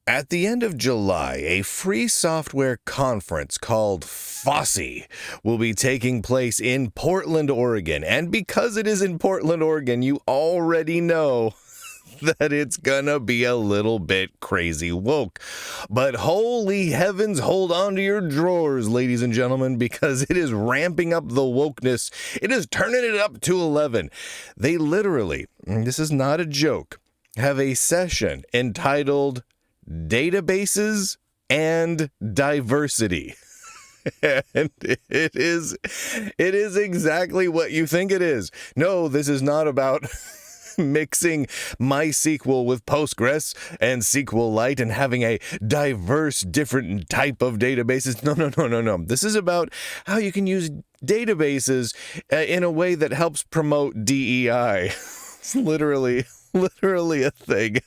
At the end of July, a free software conference called FOSSY will be taking place in Portland, Oregon. And because it is in Portland, Oregon, you already know that it's gonna be a little bit crazy woke. But holy heavens, hold on to your drawers, ladies and gentlemen, because it is ramping up the wokeness. It is turning it up to 11. They literally, this is not a joke, have a session entitled Databases and Diversity. And it is exactly what you think it is. No, this is not about mixing MySQL with Postgres and SQLite and having a diverse, different type of databases. No. This is about how you can use databases in a way that helps promote DEI. It's literally a thing.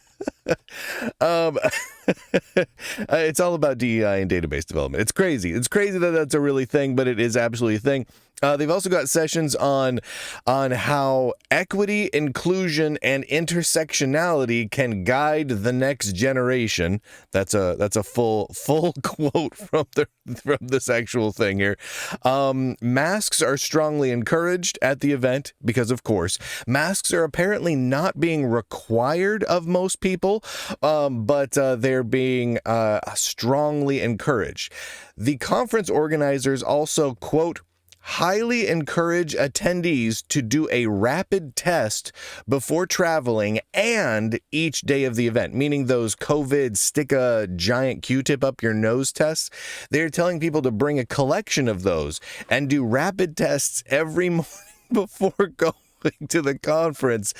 It's all about DEI and database development. It's crazy. It's crazy that that's a really thing, but it is absolutely a thing. They've also got sessions on how equity, inclusion, and intersectionality can guide the next generation. That's a full quote from this actual thing here. Masks are strongly encouraged at the event because, of course, masks are apparently not being required of most people, but they're being strongly encouraged. The conference organizers also, quote, highly encourage attendees to do a rapid test before traveling and each day of the event, meaning those COVID stick a giant Q-tip up your nose tests. They're telling people to bring a collection of those and do rapid tests every morning before going to the conference.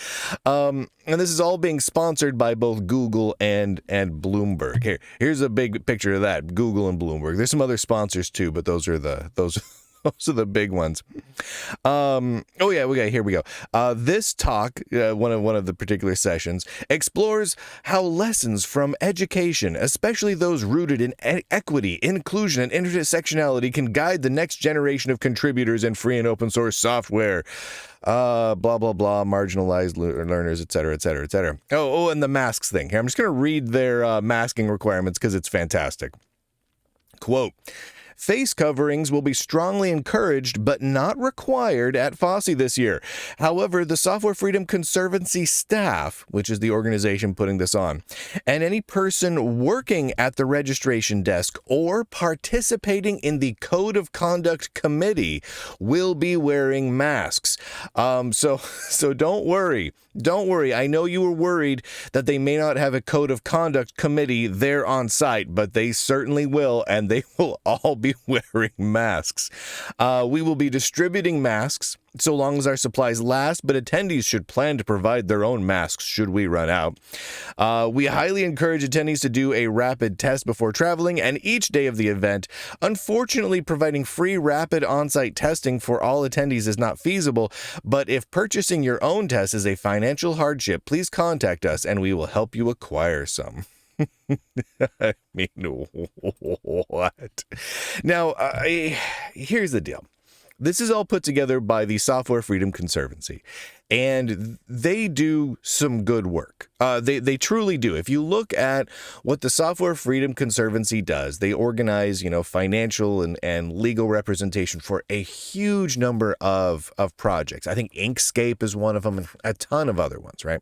And this is all being sponsored by both Google and Bloomberg. Here's a big picture of that, Google and Bloomberg. There's some other sponsors too, but those are the big ones. Here we go. This talk, one of the particular sessions, explores how lessons from education, especially those rooted in equity, inclusion, and intersectionality, can guide the next generation of contributors in free and open source software. Blah, blah, blah, marginalized learners, et cetera, et cetera, et cetera. Oh, and the masks thing. Here, I'm just going to read their masking requirements because it's fantastic. Quote, face coverings will be strongly encouraged but not required at FOSSY this year. However, the Software Freedom Conservancy staff, which is the organization putting this on, and any person working at the registration desk or participating in the Code of Conduct Committee will be wearing masks. So don't worry. Don't worry. I know you were worried that they may not have a Code of Conduct Committee there on site, but they certainly will, and they will all be wearing masks. We will be distributing masks so long as our supplies last, but attendees should plan to provide their own masks should we run out. We highly encourage attendees to do a rapid test before traveling and each day of the event. Unfortunately, providing free rapid on-site testing for all attendees is not feasible, but if purchasing your own test is a financial hardship, please contact us and we will help you acquire some. I mean, what? Now, here's the deal. This is all put together by the Software Freedom Conservancy, and they do some good work. They truly do. If you look at what the Software Freedom Conservancy does, they organize, financial and legal representation for a huge number of projects. I think Inkscape is one of them, and a ton of other ones, right?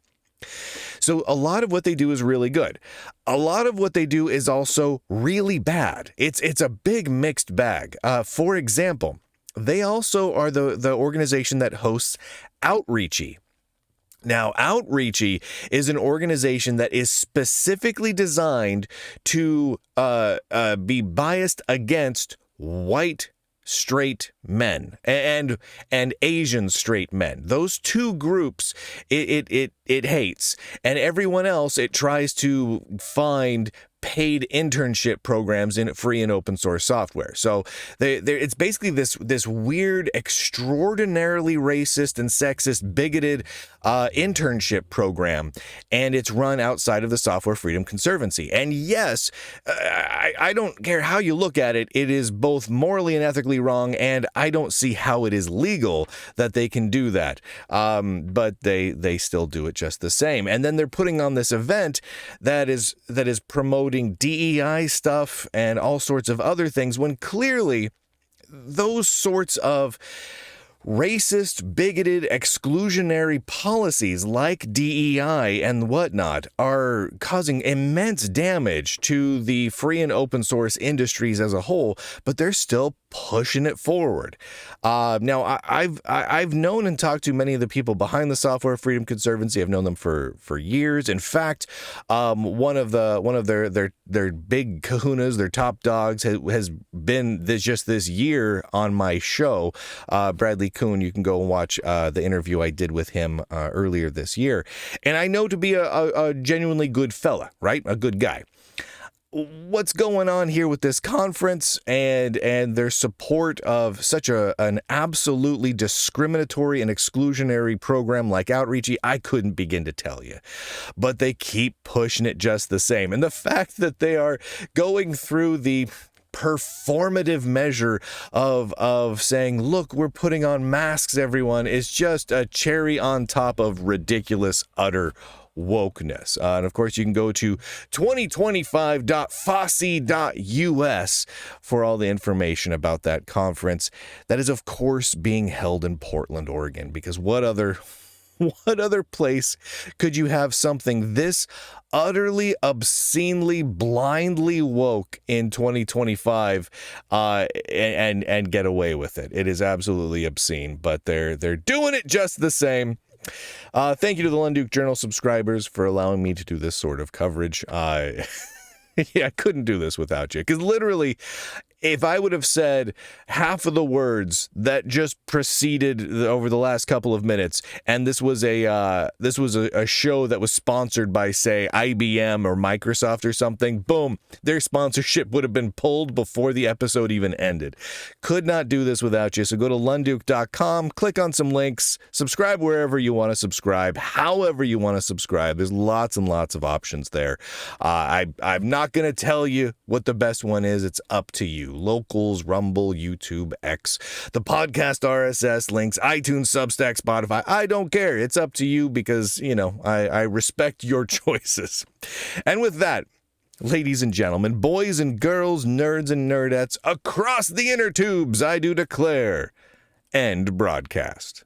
So a lot of what they do is really good. A lot of what they do is also really bad. It's a big mixed bag. For example, they also are the organization that hosts Outreachy. Now, Outreachy is an organization that is specifically designed to be biased against white straight men and Asian straight men. Those two groups it hates, and everyone else it tries to find paid internship programs in free and open source software. So it's basically this weird, extraordinarily racist and sexist, bigoted internship program, and it's run outside of the Software Freedom Conservancy. And yes, I don't care how you look at it, it is both morally and ethically wrong, and I don't see how it is legal that they can do that. But they still do it just the same. And then they're putting on this event that is promoting including DEI stuff and all sorts of other things, when clearly those sorts of racist, bigoted, exclusionary policies like DEI and whatnot are causing immense damage to the free and open source industries as a whole, but they're still pushing it forward. Now, I've known and talked to many of the people behind the Software Freedom Conservancy. I've known them for years. In fact, one of their big kahunas, their top dogs, has been this year on my show. Bradley Kuhn, you can go and watch the interview I did with him earlier this year. And I know to be a genuinely good fella, right? A good guy. What's going on here with this conference and their support of such an absolutely discriminatory and exclusionary program like Outreachy, I couldn't begin to tell you. But they keep pushing it just the same. And the fact that they are going through the performative measure of saying, look, we're putting on masks, everyone, is just a cherry on top of ridiculous, utter wokeness. And of course, you can go to 2025.fossy.us for all the information about that conference. That is, of course, being held in Portland, Oregon, because what other place could you have something this utterly, obscenely, blindly woke in 2025 and get away with it? It is absolutely obscene, but they're doing it just the same. Thank you to the Lunduke Journal subscribers for allowing me to do this sort of coverage. Yeah, I couldn't do this without you, because literally, if I would have said half of the words that just proceeded over the last couple of minutes, and this was a show that was sponsored by, say, IBM or Microsoft or something, boom, their sponsorship would have been pulled before the episode even ended. Could not do this without you. So go to lunduke.com, click on some links, subscribe wherever you want to subscribe, however you want to subscribe. There's lots and lots of options there. I'm not going to tell you what the best one is. It's up to you. Locals, Rumble, YouTube, X, the podcast RSS links, iTunes, Substack, Spotify. I don't care. It's up to you because, I respect your choices. And with that, ladies and gentlemen, boys and girls, nerds and nerdettes across the inner tubes, I do declare, end broadcast.